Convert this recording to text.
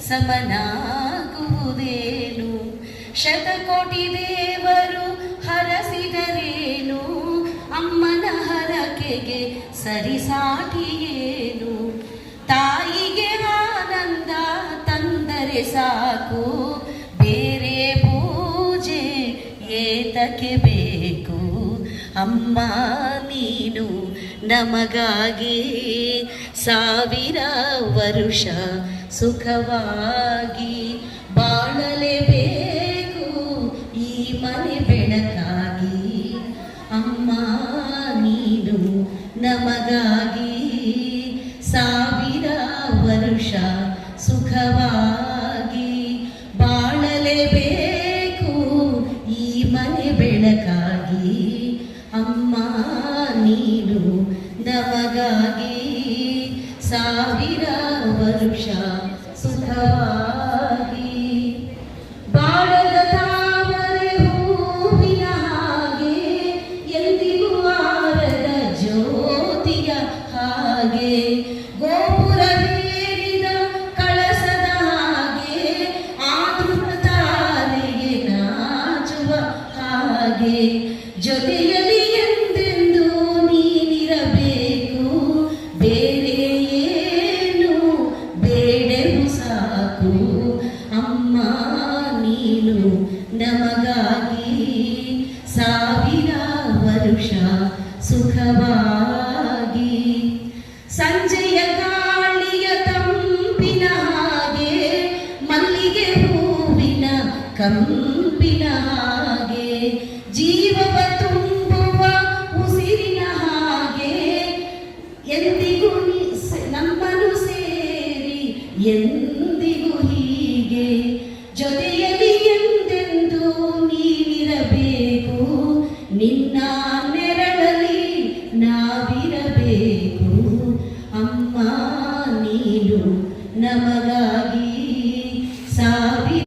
ಸಮನಾಗುವುದೇನು? ಶತಕೋಟಿ ದೇವರು ಹರಸಿದರೇನು, ಅಮ್ಮನ ಹರಕೆಗೆ ಸರಿಸಾಟಿಯೇನು? ತಾಯಿಗೆ ಆನಂದ ತಂದರೆ ಸಾಕು, ಬೇರೆ ಪೂಜೆ ಏತಕ್ಕೆ ಬೇಕು? ಅಮ್ಮ ನೀನು ನಮಗಾಗಿ 1000 ವರುಷ ಸುಖವಾಗಿ ಬಾಳಲೇಬೇಕು ಈ ಮನೆ ಬೆಳಕಾಗಿ. ಅಮ್ಮ ನೀನು ನಮಗಾಗಿ 1000 ವರುಷ ಸುಖವಾಗಿ ಬಾಳಲೇಬೇಕು ಈ ಮನೆ ಬೆಳಕಾಗಿ. ಅಮ್ಮ ನೀನು ನಮಗಾಗಿ 1000 ವರುಷ ಸುಖವಾಗಿ. ಬಾಳದ ತಾವರೆ ಹೂವಿನ ಹಾಗೆ, ಎಂದಿಗೂ ಆರದ ಜ್ಯೋತಿಯ ಹಾಗೆ, ಗೋಪುರವೇರಿದ ಕಳಸದ ಹಾಗೆ, ಆತೃತ ತಾರೆಗೆ ನಾಚುವ ಹಾಗೆ, ಜೊತೆಯಲ್ಲಿ ಎಂದೆಂದು ನೀನಿರಬೇಕು, ಬೇರೆ ಏನು ಬೇಡವು ಸಾಕು. ಅಮ್ಮ ನೀನು ನಮಗಾಗಿ 1000 ವರುಷ ಸುಖವಾಗಿ. ಸಂಜೆಯ ಗಾಳಿಯ ತಂಪಿನ ಹಾಗೆ, ಮಲ್ಲಿಗೆ ಹೂವಿನ ಕಂಪಿನ ಹಾಗೆ, ಜೀವವ ತುಂಬುವ ಉಸಿರಿನ ಹಾಗೆ, ಎಂದಿಗೂ ನಮ್ಮನ್ನು ಸೇರಿ ಎಂದಿಗೂ ಹೀಗೆ ಜೊತೆ